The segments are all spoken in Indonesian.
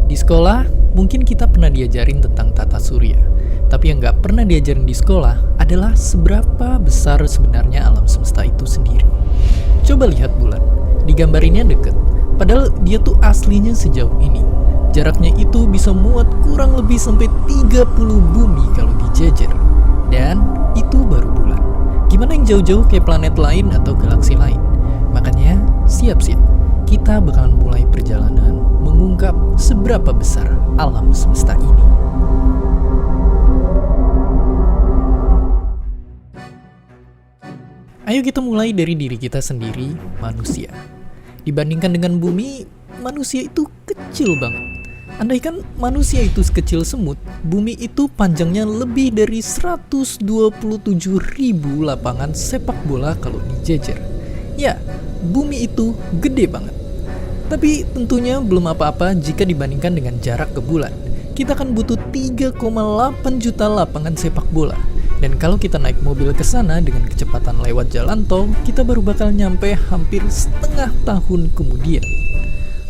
Di sekolah, mungkin kita pernah diajarin tentang tata surya. Tapi yang nggak pernah diajarin di sekolah adalah seberapa besar sebenarnya alam semesta itu sendiri. Coba lihat bulan, di gambar ini deket. Padahal dia tuh aslinya sejauh ini. Jaraknya itu bisa muat kurang lebih sampai 30 bumi kalau dijejer. Dan itu baru bulan. Gimana yang jauh-jauh kayak planet lain atau galaksi lain? Makanya, siap-siap. Kita bakalan mulai perjalanan mengungkap seberapa besar alam semesta ini. Ayo kita mulai dari diri kita sendiri, manusia. Dibandingkan dengan bumi, manusia itu kecil banget. Andaikan manusia itu sekecil semut, bumi itu panjangnya lebih dari 127.000 lapangan sepak bola kalau dijejer. Ya, bumi itu gede banget. Tapi tentunya belum apa-apa jika dibandingkan dengan jarak ke bulan. Kita akan butuh 3,8 juta lapangan sepak bola. Dan kalau kita naik mobil ke sana dengan kecepatan lewat jalan tol, kita baru bakal nyampe hampir setengah tahun kemudian.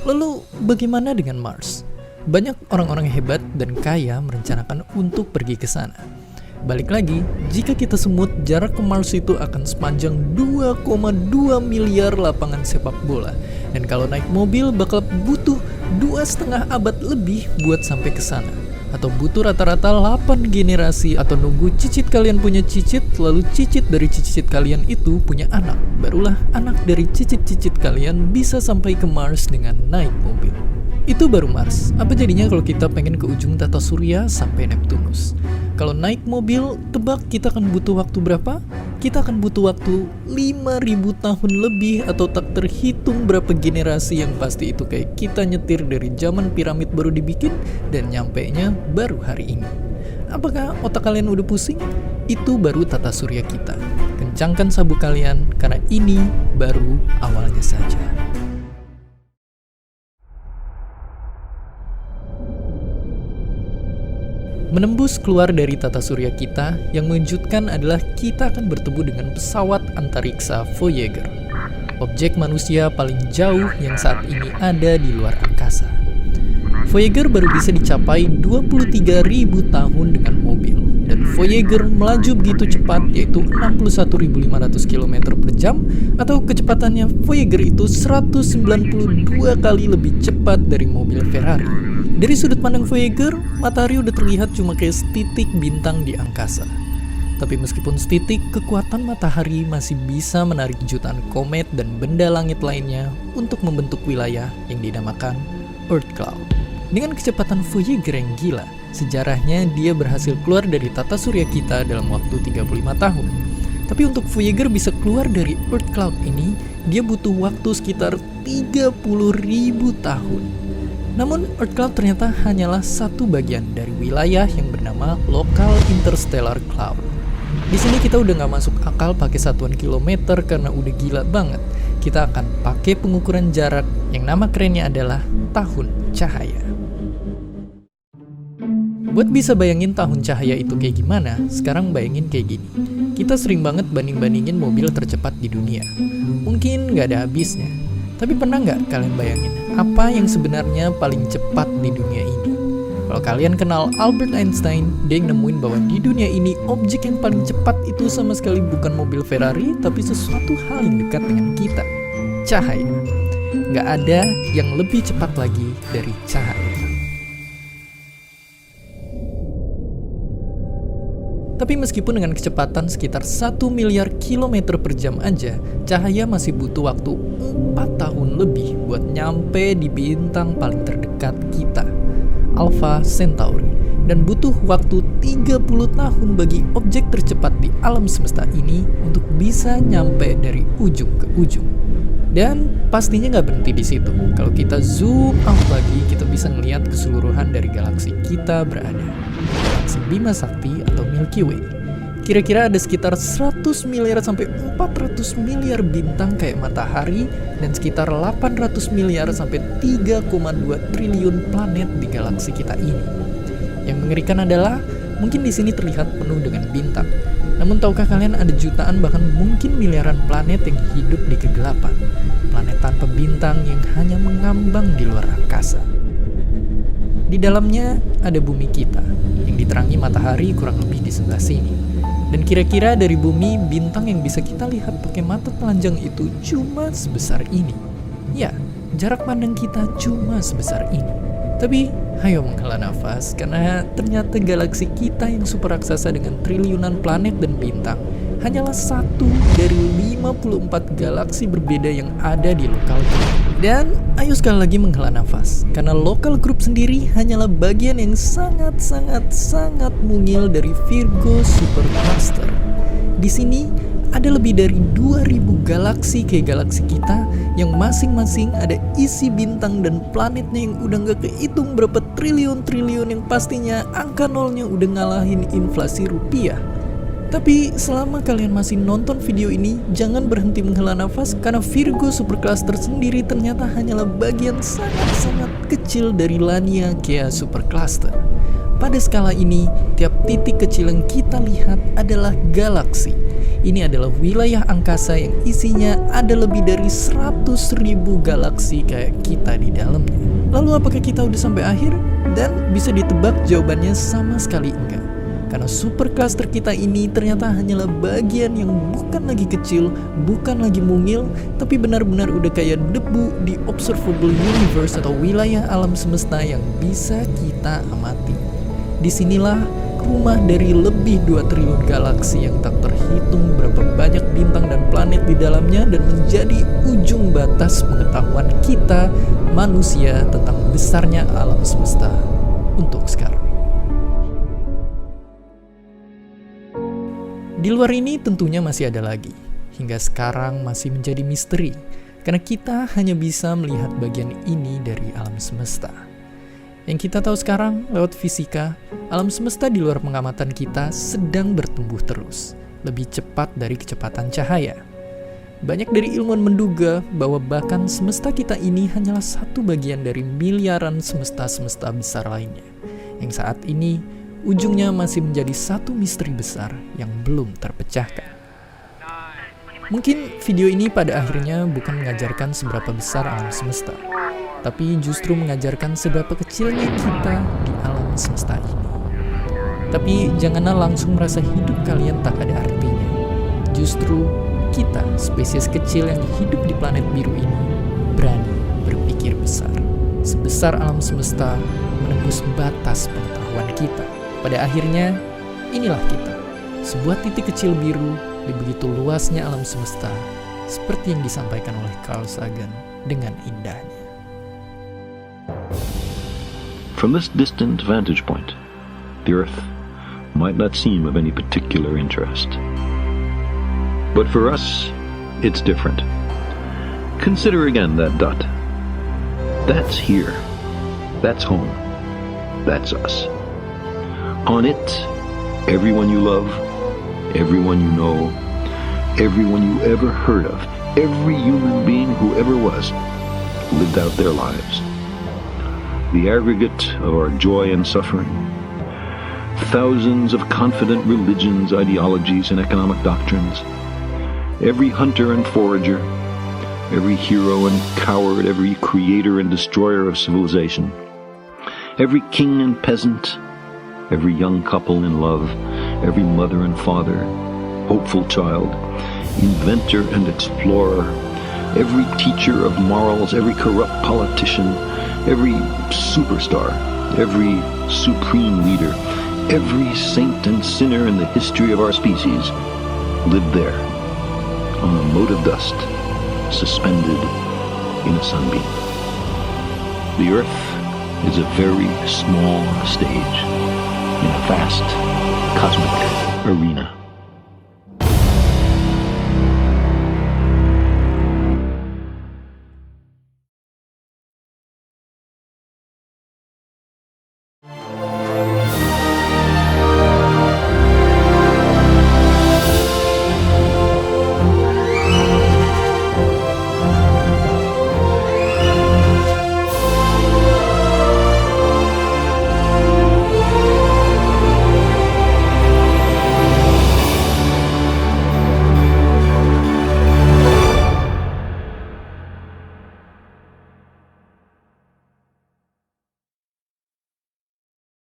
Lalu bagaimana dengan Mars? Banyak orang-orang hebat dan kaya merencanakan untuk pergi ke sana. Balik lagi, jika kita semut, jarak ke Mars itu akan sepanjang 2,2 miliar lapangan sepak bola. Dan kalau naik mobil bakal butuh 2,5 abad lebih buat sampai ke sana. Atau butuh rata-rata 8 generasi, atau nunggu cicit kalian punya cicit, lalu cicit dari cicit kalian itu punya anak. Barulah anak dari cicit-cicit kalian bisa sampai ke Mars dengan naik mobil. Itu baru Mars. Apa jadinya kalau kita pengen ke ujung tata surya sampai Neptunus? Kalau naik mobil, tebak kita akan butuh waktu berapa? Kita akan butuh waktu 5.000 tahun lebih, atau tak terhitung berapa generasi yang pasti itu kayak kita nyetir dari zaman piramid baru dibikin dan nyampenya baru hari ini. Apakah otak kalian udah pusing? Itu baru tata surya kita. Kencangkan sabuk kalian karena ini baru awalnya saja. Menembus keluar dari tata surya kita, yang mengejutkan adalah kita akan bertemu dengan pesawat antariksa Voyager, objek manusia paling jauh yang saat ini ada di luar angkasa. Voyager baru bisa dicapai 23.000 tahun dengan mobil, dan Voyager melaju begitu cepat, yaitu 61.500 km per jam, atau kecepatannya Voyager itu 192 kali lebih cepat dari mobil Ferrari. Dari sudut pandang Voyager, matahari udah terlihat cuma kayak setitik bintang di angkasa. Tapi meskipun setitik, kekuatan matahari masih bisa menarik jutaan komet dan benda langit lainnya untuk membentuk wilayah yang dinamakan Earth Cloud. Dengan kecepatan Voyager yang gila, sejarahnya dia berhasil keluar dari tata surya kita dalam waktu 35 tahun. Tapi untuk Voyager bisa keluar dari Earth Cloud ini, dia butuh waktu sekitar 30.000 tahun. Namun, Earth Cloud ternyata hanyalah satu bagian dari wilayah yang bernama Local Interstellar Cloud. Di sini kita udah nggak masuk akal pakai satuan kilometer karena udah gila banget. Kita akan pakai pengukuran jarak yang nama kerennya adalah tahun cahaya. Buat bisa bayangin tahun cahaya itu kayak gimana, sekarang bayangin kayak gini. Kita sering banget banding-bandingin mobil tercepat di dunia. Mungkin nggak ada habisnya. Tapi pernah nggak kalian bayangin apa yang sebenarnya paling cepat di dunia ini? Kalau kalian kenal Albert Einstein, dia yang nemuin bahwa di dunia ini objek yang paling cepat itu sama sekali bukan mobil Ferrari, tapi sesuatu hal yang dekat dengan kita, cahaya. Nggak ada yang lebih cepat lagi dari cahaya. Tapi meskipun dengan kecepatan sekitar 1 miliar kilometer per jam aja, cahaya masih butuh waktu 4 tahun lebih buat nyampe di bintang paling terdekat kita, Alpha Centauri. Dan butuh waktu 30 tahun bagi objek tercepat di alam semesta ini untuk bisa nyampe dari ujung ke ujung. Dan pastinya nggak berhenti di situ. Kalau kita zoom out lagi, kita bisa ngelihat keseluruhan dari galaksi kita berada. Galaksi Bima Sakti atau Milky Way. Kira-kira ada sekitar 100 miliar sampai 400 miliar bintang kayak matahari, dan sekitar 800 miliar sampai 3,2 triliun planet di galaksi kita ini. Yang mengerikan adalah mungkin di sini terlihat penuh dengan bintang. Namun tahukah kalian ada jutaan bahkan mungkin miliaran planet yang hidup di kegelapan. Planet tanpa bintang yang hanya mengambang di luar angkasa. Di dalamnya ada bumi kita, yang diterangi matahari kurang lebih di sebelah sini. Dan kira-kira dari bumi, bintang yang bisa kita lihat pakai mata telanjang itu cuma sebesar ini. Ya, jarak pandang kita cuma sebesar ini. Tapi, ayo menghela nafas, karena ternyata galaksi kita yang super raksasa dengan triliunan planet dan bintang hanyalah satu dari 54 galaksi berbeda yang ada di lokal group. Dan ayo sekali lagi menghela nafas, karena lokal group sendiri hanyalah bagian yang sangat mungil dari Virgo Supercluster. Di sini ada lebih dari 2000 galaksi kayak galaksi kita yang masing-masing ada isi bintang dan planetnya yang udah gak kehitung berapa triliun-triliun, yang pastinya angka nolnya udah ngalahin inflasi rupiah. Tapi selama kalian masih nonton video ini, jangan berhenti menghela nafas, karena Virgo Supercluster sendiri ternyata hanyalah bagian sangat kecil dari Laniakea Supercluster. Pada skala ini, tiap titik kecil yang kita lihat adalah galaksi. Ini adalah wilayah angkasa yang isinya ada lebih dari 100.000 galaksi kayak kita di dalamnya. Lalu apakah kita udah sampai akhir? Dan bisa ditebak jawabannya sama sekali enggak. Karena supercluster kita ini ternyata hanyalah bagian yang bukan lagi kecil, bukan lagi mungil, tapi benar-benar udah kayak debu di observable universe atau wilayah alam semesta yang bisa kita amati. Disinilah rumah dari lebih 2 triliun galaksi yang tak terhitung berapa banyak bintang dan planet di dalamnya, dan menjadi ujung batas pengetahuan kita manusia tentang besarnya alam semesta untuk sekarang. Di luar ini tentunya masih ada lagi, hingga sekarang masih menjadi misteri, karena kita hanya bisa melihat bagian ini dari alam semesta. Yang kita tahu sekarang lewat fisika, alam semesta di luar pengamatan kita sedang bertumbuh terus, lebih cepat dari kecepatan cahaya. Banyak dari ilmuwan menduga bahwa bahkan semesta kita ini hanyalah satu bagian dari miliaran semesta-semesta besar lainnya, yang saat ini ujungnya masih menjadi satu misteri besar yang belum terpecahkan. Mungkin video ini pada akhirnya bukan mengajarkan seberapa besar alam semesta, tapi justru mengajarkan seberapa kecilnya kita di alam semesta ini. Tapi janganlah langsung merasa hidup kalian tak ada artinya. Justru kita, spesies kecil yang hidup di planet biru ini, berani berpikir besar. Sebesar alam semesta menembus batas pengetahuan kita. Pada akhirnya, inilah kita, sebuah titik kecil biru di begitu luasnya alam semesta, seperti yang disampaikan oleh Carl Sagan dengan indahnya. From this distant vantage point, the Earth might not seem of any particular interest. But for us, it's different. Consider again that dot. That's here. That's home. That's us. On it, everyone you love, everyone you know, everyone you ever heard of, every human being who ever was, lived out their lives. The aggregate of our joy and suffering, thousands of confident religions, ideologies, and economic doctrines, every hunter and forager, every hero and coward, every creator and destroyer of civilization, every king and peasant, every young couple in love, every mother and father, hopeful child, inventor and explorer, every teacher of morals, every corrupt politician, every superstar, every supreme leader, every saint and sinner in the history of our species lived there, on a mote of dust, suspended in a sunbeam. The Earth is a very small stage in a vast cosmic arena.